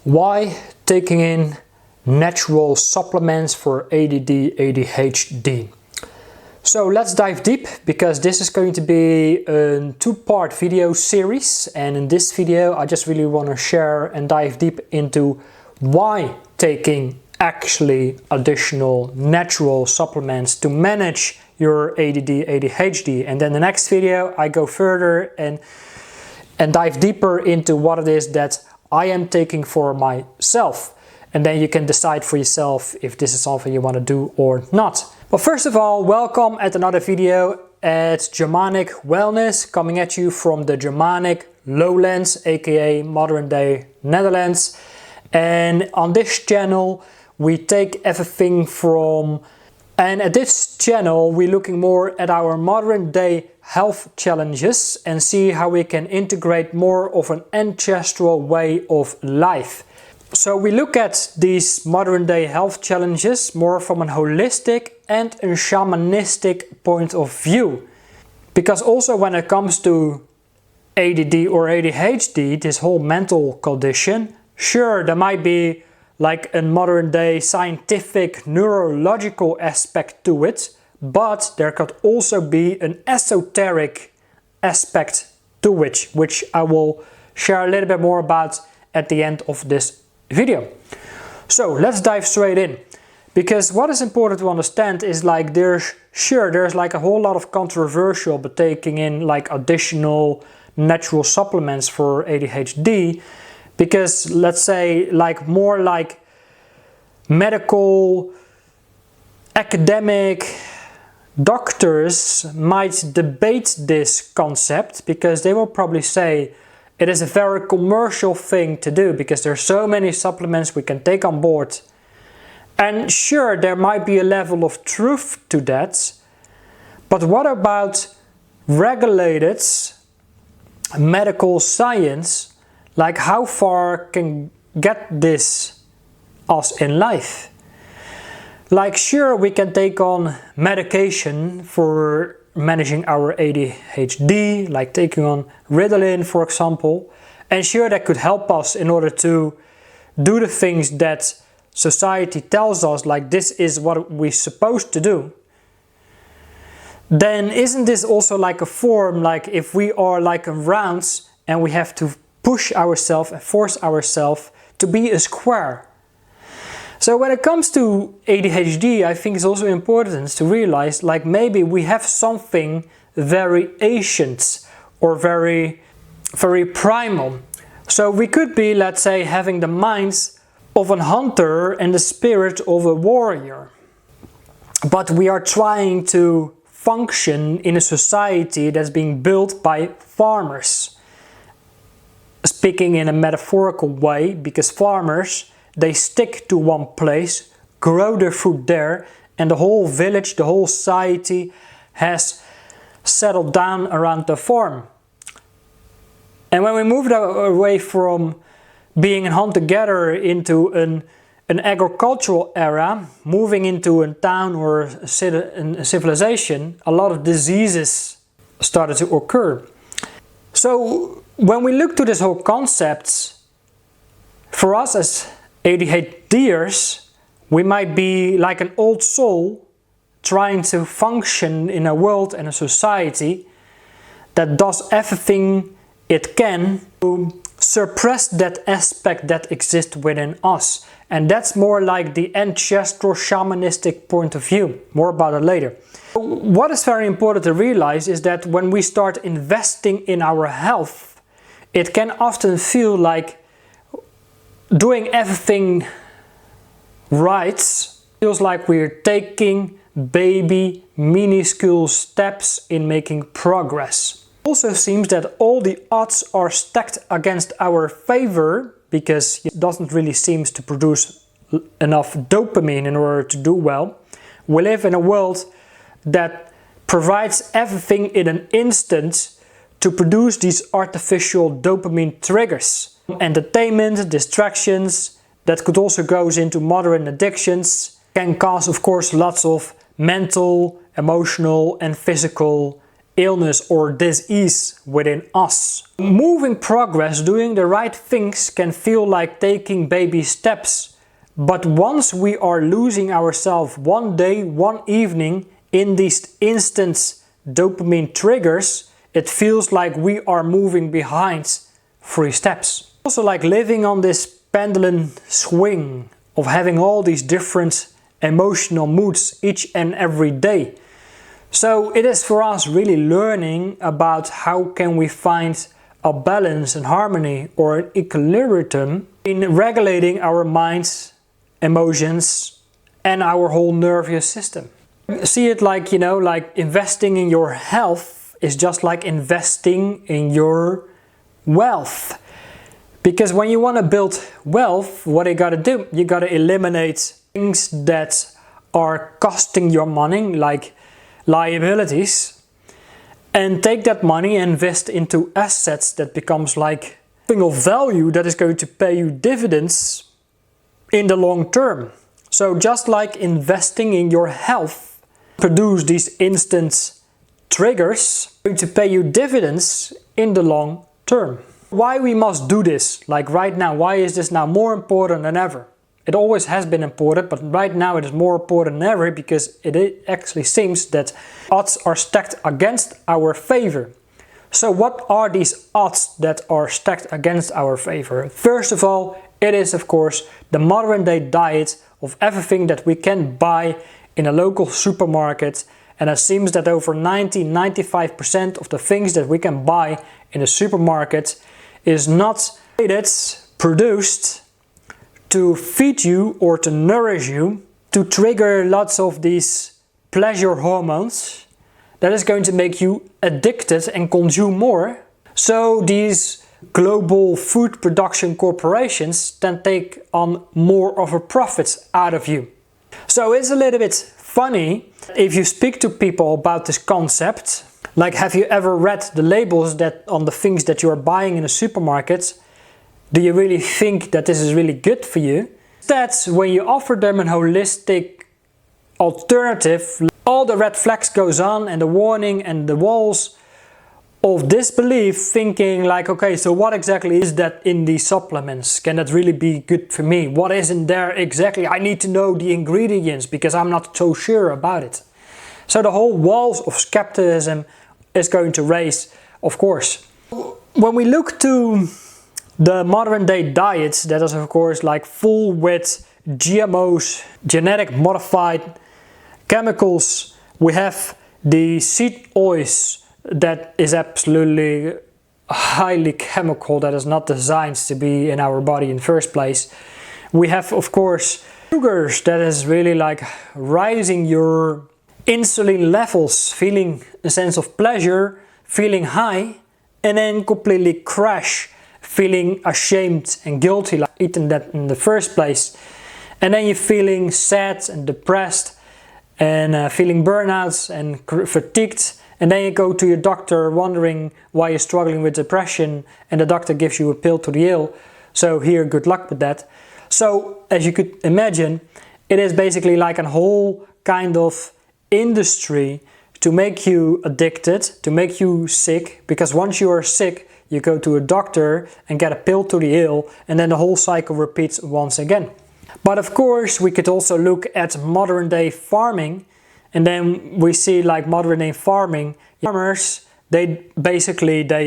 Why taking in natural supplements for ADD, ADHD? So let's dive deep, because this is going to be a two-part video series, and in this video I just really want to share and dive deep into why taking actually additional natural supplements to manage your ADD, ADHD. And then the next video I go further and dive deeper into what it is that I am taking for myself. And then you can decide for yourself if this is something you want to do or not. But first of all, welcome at another video at Germanic Wellness, coming at you from the Germanic lowlands, aka modern day Netherlands. And on this channel we take everything from, and at this channel we're looking more at our modern day health challenges and see how we can integrate more of an ancestral way of life. So we look at these modern day health challenges more from a holistic and a shamanistic point of view. Because also when it comes to ADD or ADHD, this whole mental condition, sure, there might be like a modern day scientific neurological aspect to it, but there could also be an esoteric aspect to it, which I will share a little bit more about at the end of this video. So let's dive straight in, because what is important to understand is like there's like a whole lot of controversial but taking in like additional natural supplements for ADHD, because let's say like more like medical academic doctors might debate this concept, because they will probably say it is a very commercial thing to do because there are so many supplements we can take on board. And sure, there might be a level of truth to that, but what about regulated medical science? Like how far can get this us in life? Like sure, we can take on medication for managing our ADHD, like taking on Ritalin for example, and sure, that could help us in order to do the things that society tells us, like this is what we're supposed to do. Then isn't this also like a form, like if we are like a round and we have to push ourselves and force ourselves to be a square? So when it comes to ADHD, I think it's also important to realize like maybe we have something very ancient or very primal. So we could be, let's say, having the minds of a hunter and the spirit of a warrior. But we are trying to function in a society that's being built by farmers. Speaking in a metaphorical way, because farmers, they stick to one place, grow their food there, and the whole village, the whole society has settled down around the farm. And when we moved away from being a hunter-gatherer into an agricultural era, moving into a town or a civilization, a lot of diseases started to occur. So when we look to this whole concept, for us as ADHDers, we might be like an old soul trying to function in a world and a society that does everything it can to suppress that aspect that exists within us. And that's more like the ancestral shamanistic point of view. More about it later. What is very important to realize is that when we start investing in our health, it can often feel like doing everything right. Feels like we're taking baby minuscule steps in making progress. It also seems that all the odds are stacked against our favor, because it doesn't really seem to produce enough dopamine in order to do well. We live in a world that provides everything in an instant to produce these artificial dopamine triggers. Entertainment, distractions, that could also go into modern addictions, can cause of course lots of mental, emotional and physical illness or disease within us. Moving progress, doing the right things can feel like taking baby steps. But once we are losing ourselves one day, one evening in these instant dopamine triggers, it feels like we are moving behind 3 steps. Also like living on this pendulum swing of having all these different emotional moods each and every day. So it is for us really learning about how can we find a balance and harmony or an equilibrium in regulating our minds, emotions and our whole nervous system. See it like, like investing in your health is just like investing in your wealth. Because when you want to build wealth, what you gotta do? You gotta eliminate things that are costing your money, like liabilities, and take that money and invest into assets that becomes like something of value that is going to pay you dividends in the long term. So just like investing in your health produce these instant triggers going to pay you dividends in the long term. Why we must do this, like right now, why is this now more important than ever? It always has been important, but right now it is more important than ever because it actually seems that odds are stacked against our favor. So what are these odds that are stacked against our favor? First of all, it is of course the modern day diet of everything that we can buy in a local supermarket, and it seems that over 90-95% of the things that we can buy in a supermarket is not produced to feed you or to nourish you, to trigger lots of these pleasure hormones that is going to make you addicted and consume more. So these global food production corporations then take on more of a profit out of you. So it's a little bit funny if you speak to people about this concept. Like, have you ever read the labels that on the things that you are buying in a supermarket? Do you really think that this is really good for you? That's when you offer them a holistic alternative, all the red flags goes on and the warning and the walls of disbelief, thinking like, okay, so what exactly is that in these supplements? Can that really be good for me? What is in there exactly? I need to know the ingredients because I'm not so sure about it. So the whole walls of skepticism is going to raise, of course. When we look to the modern day diets, that is of course like full with GMOs, genetic modified chemicals. We have the seed oils that is absolutely highly chemical, that is not designed to be in our body in the first place. We have of course sugars that is really like rising your insulin levels, feeling a sense of pleasure, feeling high, and then completely crash, feeling ashamed and guilty, like eating that in the first place. And then you're feeling sad and depressed and feeling burnouts and fatigued. And then you go to your doctor wondering why you're struggling with depression, and the doctor gives you a pill to the ill. So here, good luck with that. So as you could imagine, it is basically like a whole kind of industry to make you addicted, to make you sick, because once you are sick, you go to a doctor and get a pill to the ill, and then the whole cycle repeats once again. But of course, we could also look at modern day farming, and then we see like modern day farming. Farmers, they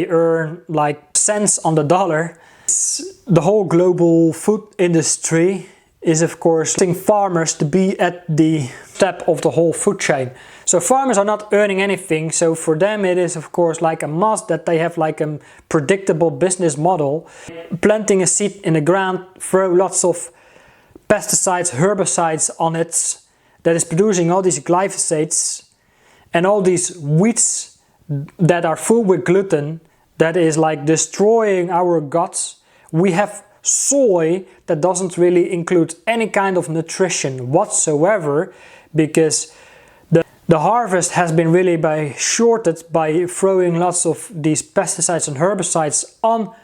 earn like cents on the dollar. The whole global food industry is of course asking farmers to be at the top of the whole food chain. So farmers are not earning anything, so for them it is of course like a must that they have like a predictable business model. Planting a seed in the ground, throw lots of pesticides, herbicides on it, that is producing all these glyphosates and all these wheats that are full with gluten, that is like destroying our guts. We have soy that doesn't really include any kind of nutrition whatsoever, because the harvest has been really shorted by throwing lots of these pesticides and herbicides on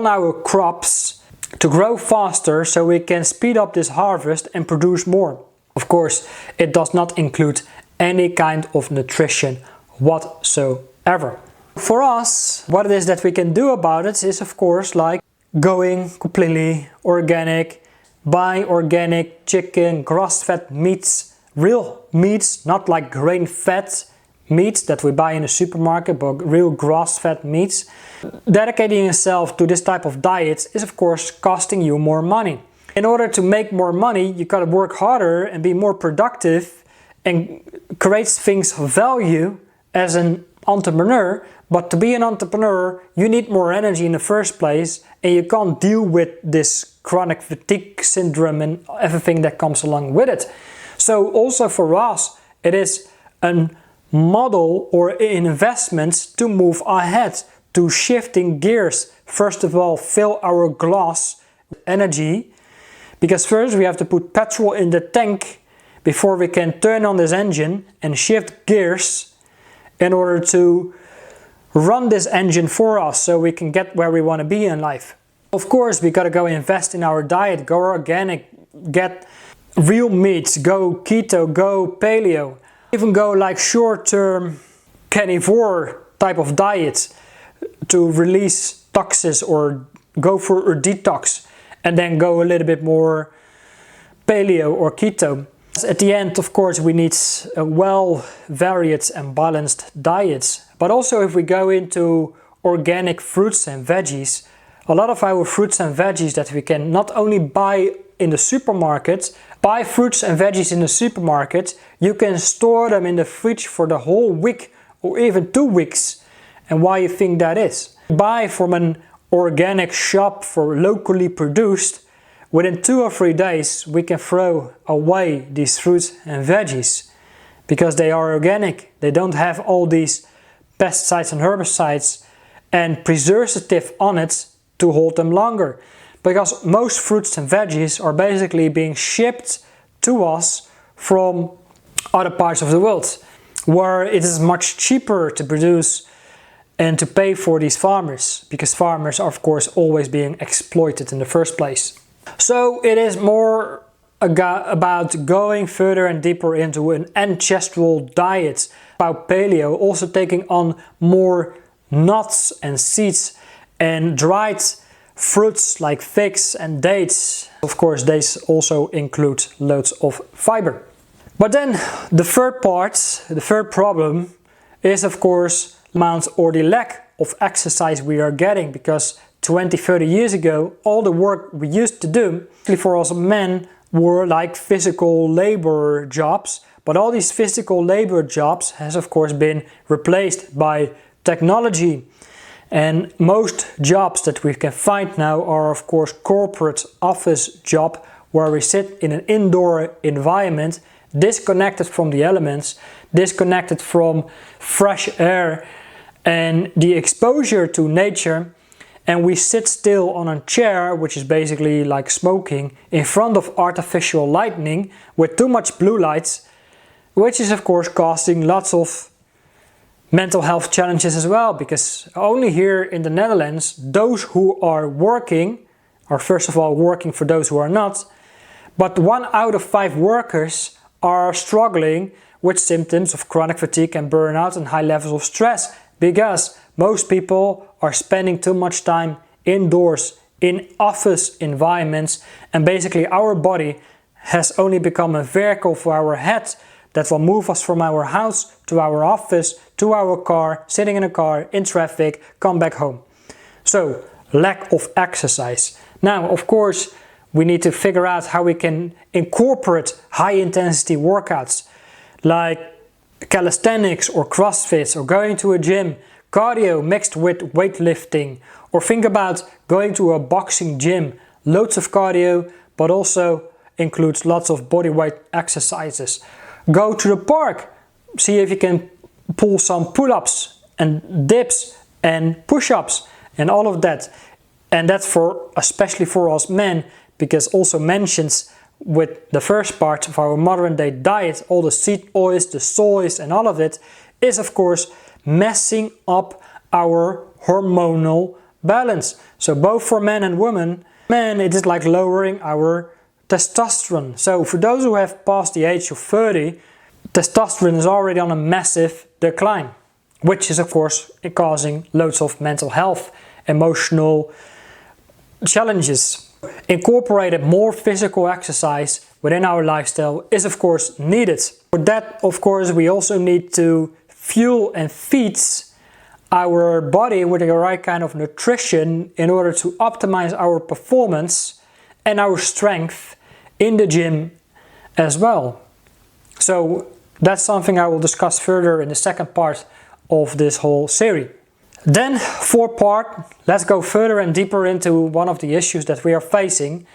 our crops to grow faster, so we can speed up this harvest and produce more. Of course, it does not include any kind of nutrition whatsoever. ever. For us, what it is that we can do about it is of course like going completely organic, buy organic chicken, grass-fed meats, real meats, not like grain-fed meats that we buy in the supermarket, but real grass-fed meats. Dedicating yourself to this type of diet is of course costing you more money. In order to make more money, you gotta work harder and be more productive and create things of value as an entrepreneur. But to be an entrepreneur, you need more energy in the first place, and you can't deal with this chronic fatigue syndrome and everything that comes along with it. So also for us, it is a model or an investment to move ahead, to shifting gears. First of all, fill our glass with energy, because first we have to put petrol in the tank before we can turn on this engine and shift gears in order to run this engine for us so we can get where we want to be in life. Of course, we gotta go invest in our diet, go organic, get real meats, go keto, go paleo, even go like short-term carnivore type of diet to release toxins or go for a detox, and then go a little bit more paleo or keto. At the end, of course, we need a well-varied and balanced diet. But also if we go into organic fruits and veggies, a lot of our fruits and veggies that we can not only buy in the supermarket, buy fruits and veggies in the supermarket, you can store them in the fridge for the whole week or even 2 weeks. And why you think that is? Buy from an organic shop for locally produced, within 2 or 3 days we can throw away these fruits and veggies because they are organic. They don't have all these pesticides and herbicides and preservative on it to hold them longer. Because most fruits and veggies are basically being shipped to us from other parts of the world, where it is much cheaper to produce and to pay for these farmers, because farmers are of course always being exploited in the first place. So it is more about going further and deeper into an ancestral diet, about paleo, also taking on more nuts and seeds and dried fruits like figs and dates. Of course, these also include loads of fiber. But then the third part, the third problem is of course the amount or the lack of exercise we are getting, because 20-30 years ago all the work we used to do, especially for us men, were like physical labor jobs. But all these physical labor jobs has of course been replaced by technology. And most jobs that we can find now are of course corporate office job, where we sit in an indoor environment, disconnected from the elements, disconnected from fresh air and the exposure to nature. And we sit still on a chair, which is basically like smoking, in front of artificial lighting with too much blue lights, which is of course causing lots of mental health challenges as well, because only here in the Netherlands, those who are working are first of all working for those who are not, but 1 out of 5 workers are struggling with symptoms of chronic fatigue and burnout and high levels of stress, because most people are spending too much time indoors in office environments, and basically our body has only become a vehicle for our head that will move us from our house to our office, to our car, sitting in a car, in traffic, come back home. So, lack of exercise. Now, of course, we need to figure out how we can incorporate high intensity workouts like calisthenics or CrossFit or going to a gym, cardio mixed with weightlifting, or think about going to a boxing gym, loads of cardio, but also includes lots of bodyweight exercises. Go to the park, see if you can pull some pull-ups and dips and push-ups and all of that. And that's for especially for us men, because also mentions with the first part of our modern day diet, all the seed oils, the soys and all of it is of course messing up our hormonal balance. So both for men and women, it is like lowering our testosterone. So for those who have passed the age of 30, testosterone is already on a massive decline. which is of course causing loads of mental health, emotional challenges. Incorporated more physical exercise within our lifestyle is of course needed. For that, of course, we also need to fuel and feed our body with the right kind of nutrition in order to optimize our performance and our strength in the gym as well. So that's something I will discuss further in the second part of this whole series. Then, fourth part, let's go further and deeper into one of the issues that we are facing.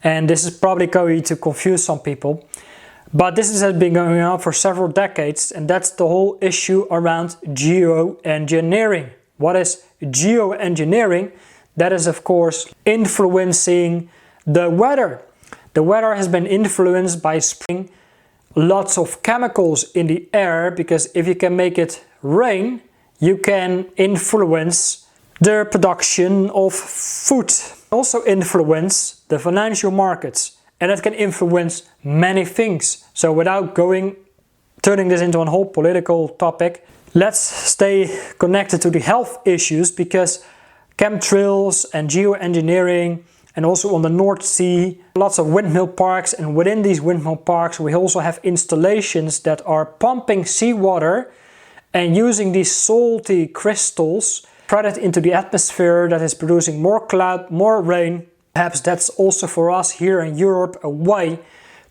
And this is probably going to confuse some people. But this has been going on for several decades, and that's the whole issue around geoengineering. What is geoengineering? That is of course influencing the weather. The weather has been influenced by spraying lots of chemicals in the air, because if you can make it rain, you can influence the production of food. Also influence the financial markets. And it can influence many things. So without turning this into a whole political topic, let's stay connected to the health issues, because chemtrails and geoengineering, and also on the North Sea, lots of windmill parks, and within these windmill parks we also have installations that are pumping seawater and using these salty crystals, spread it into the atmosphere, that is producing more cloud, more rain. Perhaps that's also for us here in Europe a way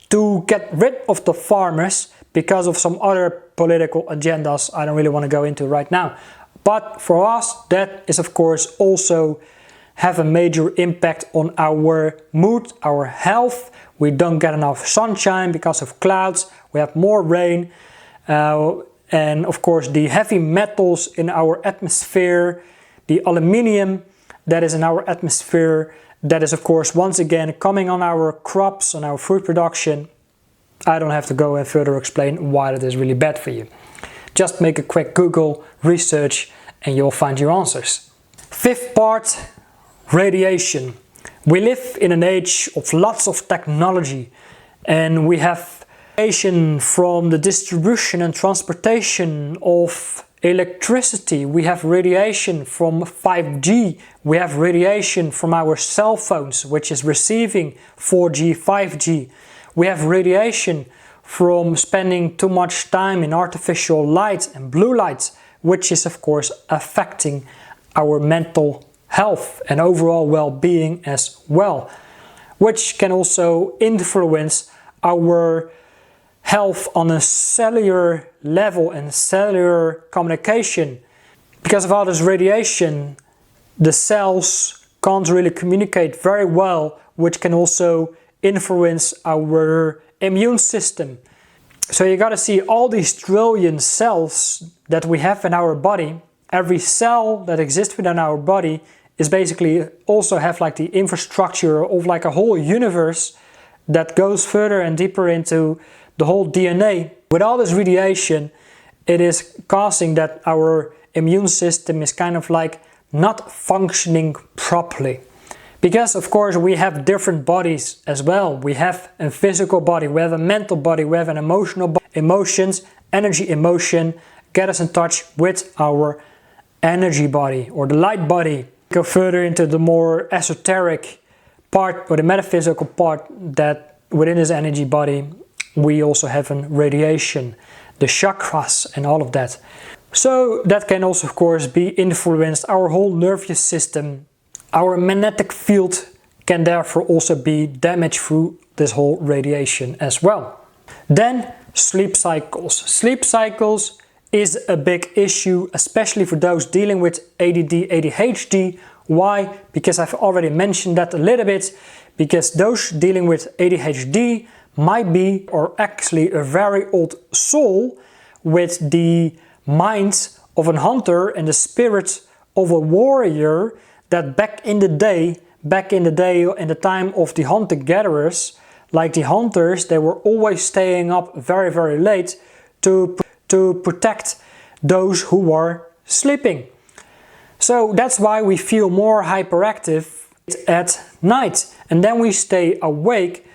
to get rid of the farmers because of some other political agendas I don't really want to go into right now. But for us, that is of course also have a major impact on our mood, our health. We don't get enough sunshine because of clouds, we have more rain, and of course the heavy metals in our atmosphere, the aluminium that is in our atmosphere, that is of course once again coming on our crops, on our food production. I don't have to go and further explain why that is really bad for you. Just make a quick Google research and you'll find your answers. Fifth part, radiation. We live in an age of lots of technology, and we have radiation from the distribution and transportation of electricity. We have radiation from 5G. We have radiation from our cell phones, which is receiving 4G, 5G. We have radiation from spending too much time in artificial light and blue light, which is of course affecting our mental health and overall well-being as well, which can also influence our health on a cellular level and cellular communication. Because of all this radiation, the cells can't really communicate very well, which can also influence our immune system. So you gotta see all these trillion cells that we have in our body. Every cell that exists within our body is basically also have like the infrastructure of like a whole universe that goes further and deeper into the whole DNA. With all this radiation, it is causing that our immune system is kind of like not functioning properly. Because of course we have different bodies as well. We have a physical body, we have a mental body, we have an emotional body. Emotions, energy, emotion get us in touch with our energy body or the light body. Go further into the more esoteric part or the metaphysical part, that within this energy body we also have a radiation, the chakras and all of that. So that can also of course be influenced our whole nervous system. Our magnetic field can therefore also be damaged through this whole radiation as well. Then sleep cycles. Sleep cycles is a big issue, especially for those dealing with ADD, ADHD. Why? Because I've already mentioned that a little bit. Because those dealing with ADHD might be, or actually a very old soul with the mind of a hunter and the spirit of a warrior, that back in the day, in the time of the hunter-gatherers, like the hunters, they were always staying up very, very late to protect those who were sleeping. So that's why we feel more hyperactive at night, and then we stay awake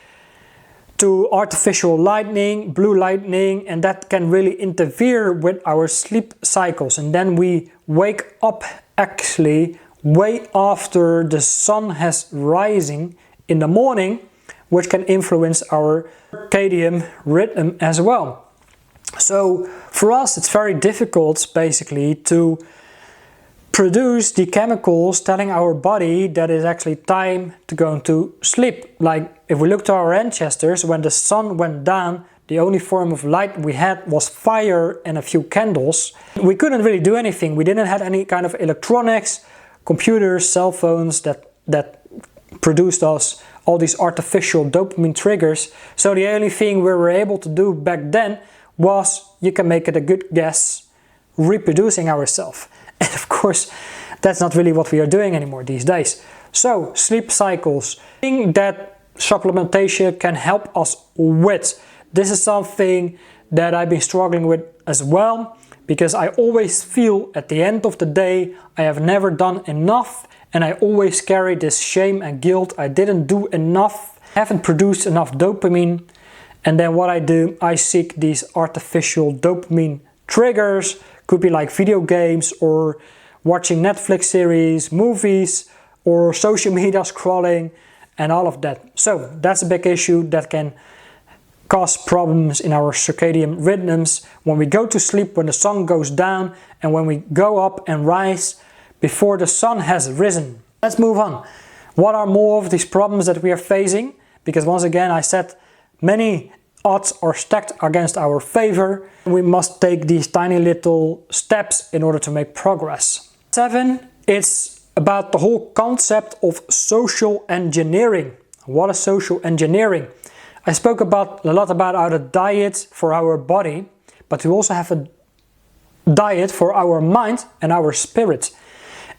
to artificial lightning, blue lightning, and that can really interfere with our sleep cycles. And then we wake up actually way after the sun has rising in the morning, which can influence our circadian rhythm as well. So for us it's very difficult basically to produce the chemicals telling our body that it's actually time to go into sleep. Like if we look to our ancestors, when the sun went down, the only form of light we had was fire and a few candles. We couldn't really do anything. We didn't have any kind of electronics, computers, cell phones that produced us all these artificial dopamine triggers. So the only thing we were able to do back then was, you can make it a good guess, reproducing ourselves. And of course, that's not really what we are doing anymore these days. So, sleep cycles, thing that supplementation can help us with. This is something that I've been struggling with as well, because I always feel at the end of the day, I have never done enough, and I always carry this shame and guilt. I didn't do enough, haven't produced enough dopamine. And then what I do, I seek these artificial dopamine triggers. Could be like video games or watching Netflix series, movies, or social media scrolling and all of that. So that's a big issue that can cause problems in our circadian rhythms when we go to sleep when the sun goes down and when we go up and rise before the sun has risen. Let's move on. What are more of these problems that we are facing? Because once again, I said many odds are stacked against our favor. We must take these tiny little steps in order to make progress. 7, it's about the whole concept of social engineering. What is social engineering? I spoke a lot about our diet for our body, but we also have a diet for our mind and our spirit.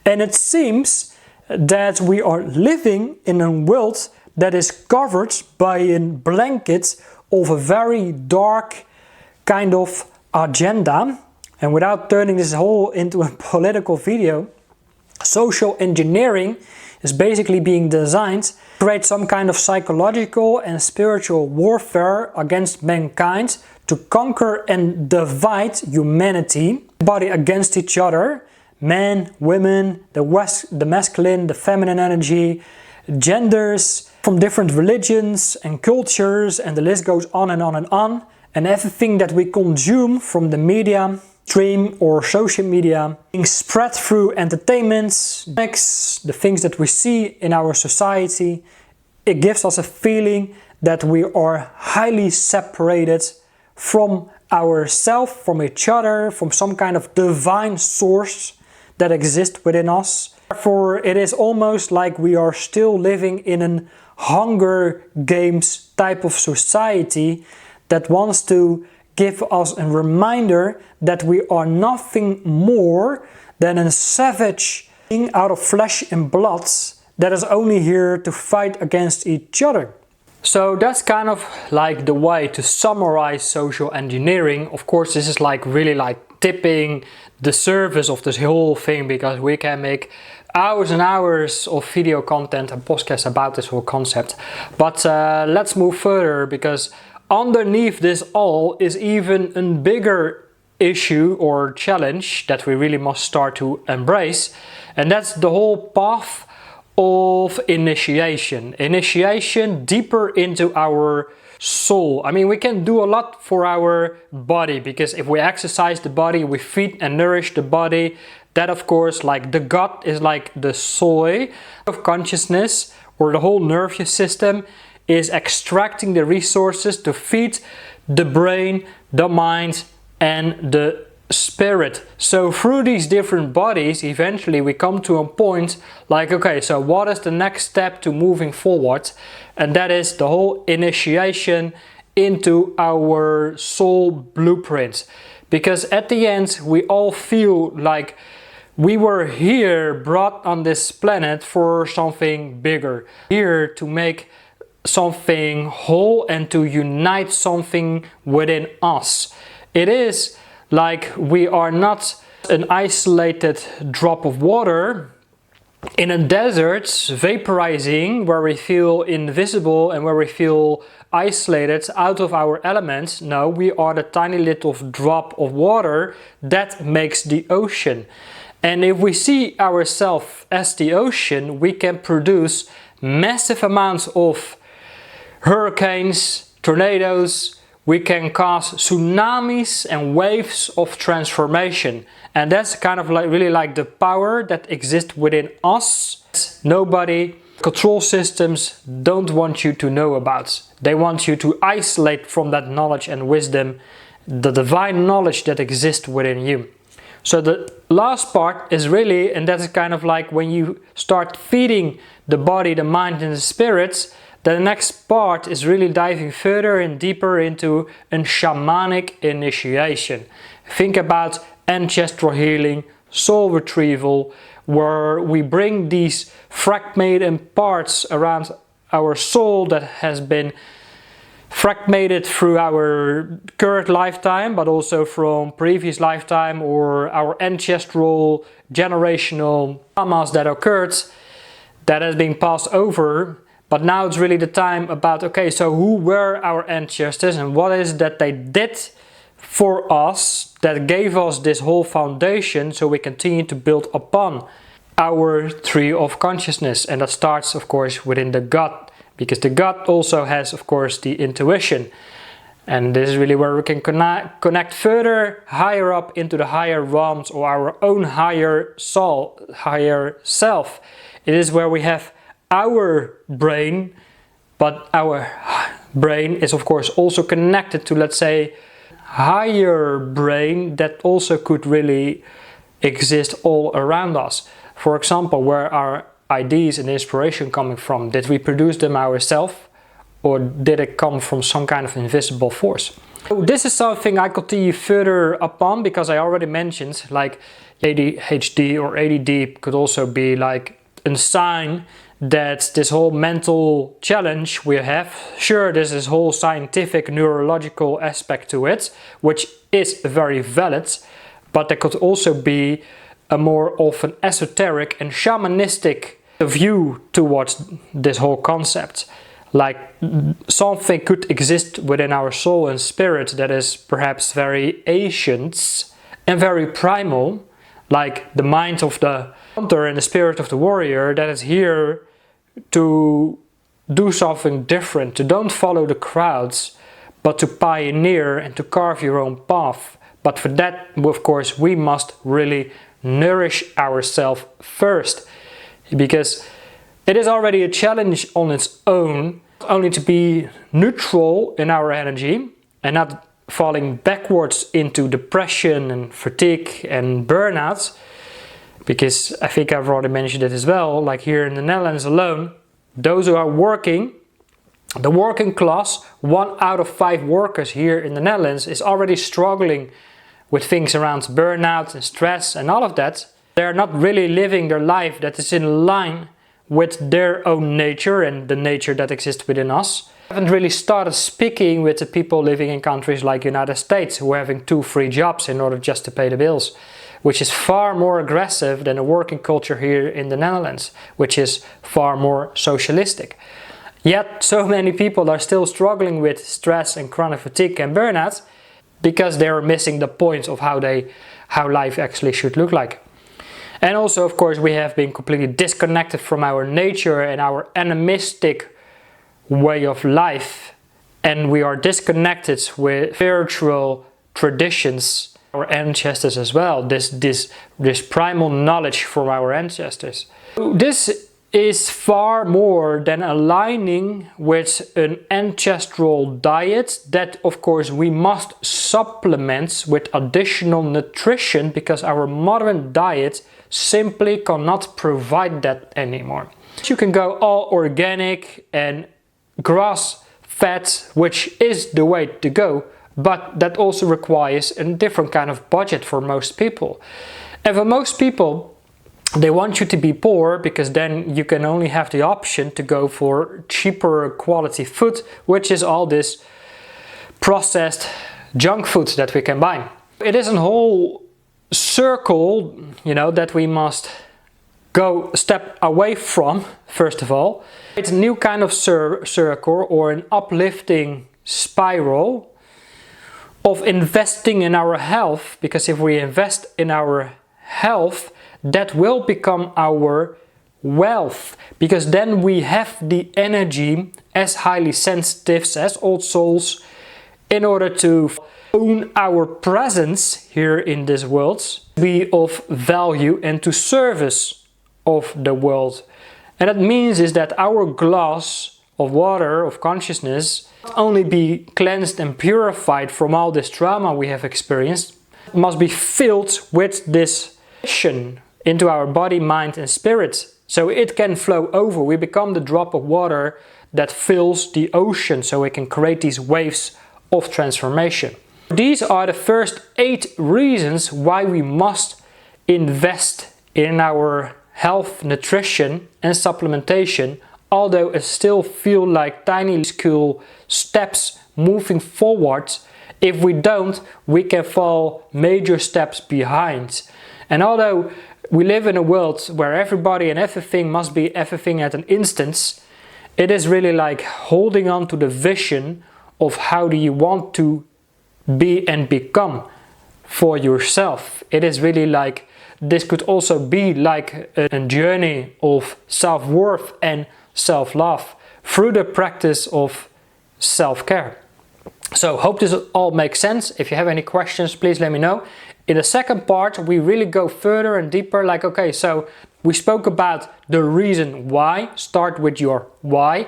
And it seems that we are living in a world that is covered by a blanket of a very dark kind of agenda. And without turning this whole into a political video, social engineering is basically being designed to create some kind of psychological and spiritual warfare against mankind to conquer and divide humanity, body against each other, men, women, the masculine, the feminine energy, genders from different religions and cultures, and the list goes on and on and on. And everything that we consume from the media, stream or social media, being spread through entertainments, the things that we see in our society, it gives us a feeling that we are highly separated from ourselves, from each other, from some kind of divine source that exists within us. Therefore, it is almost like we are still living in a Hunger Games type of society that wants to give us a reminder that we are nothing more than a savage being out of flesh and blood that is only here to fight against each other. So that's kind of like the way to summarize social engineering. Of course, this is like really like tipping the surface of this whole thing, because we can make hours and hours of video content and podcasts about this whole concept. But let's move further, because underneath this all is even a bigger issue or challenge that we really must start to embrace, and that's the whole path of initiation. Initiation deeper into our soul. I mean, we can do a lot for our body, because if we exercise the body, we feed and nourish the body. That, of course, like the gut is like the soil of consciousness, or the whole nervous system is extracting the resources to feed the brain, the mind, and the spirit. So through these different bodies, eventually we come to a point like, okay, so what is the next step to moving forward? And that is the whole initiation into our soul blueprint. Because at the end, we all feel like we were here, brought on this planet for something bigger. Here to make something whole and to unite something within us. It is like we are not an isolated drop of water, in a desert, vaporizing, where we feel invisible and where we feel isolated out of our elements. No, we are the tiny little drop of water that makes the ocean. And if we see ourselves as the ocean, we can produce massive amounts of hurricanes, tornadoes. We can cause tsunamis and waves of transformation. And that's kind of like really like the power that exists within us. Nobody, control systems don't want you to know about. They want you to isolate from that knowledge and wisdom, the divine knowledge that exists within you. So the last part is really, and that's kind of like when you start feeding the body, the mind and the spirit, the next part is really diving further and deeper into a shamanic initiation. Think about ancestral healing, soul retrieval, where we bring these fragmented parts around our soul that has been fragmented through our current lifetime, but also from previous lifetime or our ancestral generational traumas that occurred, that has been passed over. But now it's really the time about, okay, so who were our ancestors and what is that they did for us that gave us this whole foundation so we continue to build upon our tree of consciousness. And that starts, of course, within the gut, because the gut also has, of course, the intuition. And this is really where we can connect further, higher up into the higher realms or our own higher soul, higher self. It is where we have our brain, but our brain is of course also connected to, let's say, higher brain that also could really exist all around us. For example, where our ideas and inspiration coming from? Did we produce them ourselves, or did it come from some kind of invisible force? This is something I continue further upon, because I already mentioned like ADHD or ADD could also be like a sign that this whole mental challenge we have, sure, there's this whole scientific neurological aspect to it, which is very valid, but there could also be a more often esoteric and shamanistic view towards this whole concept. Like something could exist within our soul and spirit that is perhaps very ancient and very primal, like the mind of the hunter and the spirit of the warrior that is here to do something different, to don't follow the crowds, but to pioneer and to carve your own path. But for that, of course, we must really nourish ourselves first, because it is already a challenge on its own, only to be neutral in our energy and not falling backwards into depression and fatigue and burnout. Because I think I've already mentioned it as well, like here in the Netherlands alone, those who are working, the working class, 1 out of 5 workers here in the Netherlands is already struggling with things around burnout and stress and all of that. They're not really living their life that is in line with their own nature and the nature that exists within us. I haven't really started speaking with the people living in countries like United States who are having 2 free jobs in order just to pay the bills, which is far more aggressive than the working culture here in the Netherlands, which is far more socialistic. Yet so many people are still struggling with stress and chronic fatigue and burnout because they are missing the point of how life actually should look like. And also, of course, we have been completely disconnected from our nature and our animistic way of life, and we are disconnected with spiritual traditions, our ancestors as well, this primal knowledge from our ancestors. This is far more than aligning with an ancestral diet that, of course, we must supplement with additional nutrition, because our modern diet simply cannot provide that anymore. You can go all organic and grass-fed, which is the way to go, but that also requires a different kind of budget for most people. And for most people, they want you to be poor, because then you can only have the option to go for cheaper quality food, which is all this processed junk food that we can buy. It is a whole circle, you know, that we must go a step away from, first of all. It's a new kind of circle or an uplifting spiral of investing in our health, because if we invest in our health, that will become our wealth, because then we have the energy as highly sensitives, as old souls, in order to own our presence here in this world, be of value and to service of the world. And that means is that our glass of water, of consciousness, not only be cleansed and purified from all this trauma we have experienced, must be filled with this passion into our body, mind and spirit, so it can flow over. We become the drop of water that fills the ocean, so we can create these waves of transformation. These are the first 8 reasons why we must invest in our health, nutrition and supplementation, although it still feel like tiny cool steps moving forward. If we don't, we can fall major steps behind. And although we live in a world where everybody and everything must be everything at an instant, it is really like holding on to the vision of how do you want to be and become for yourself. It is really like, this could also be like a journey of self-worth and self-love through the practice of self-care. So hope this all makes sense. If you have any questions, please let me know. In the second part, we really go further and deeper, like, okay, so we spoke about the reason why. Start with your why.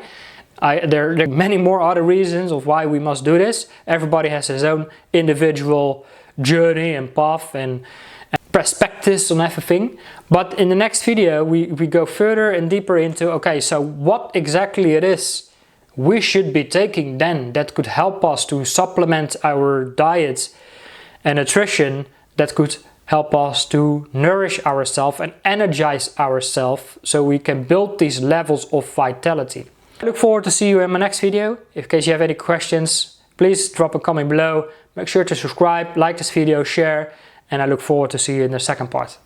There are many more other reasons of why we must do this. Everybody has his own individual journey and path and perspectives on everything. But in the next video, we go further and deeper into, okay, so what exactly it is we should be taking then that could help us to supplement our diet and nutrition, that could help us to nourish ourselves and energize ourselves, so we can build these levels of vitality. I look forward to see you in my next video. In case you have any questions, please drop a comment below. Make sure to subscribe, like this video, share, and I look forward to see you in the second part.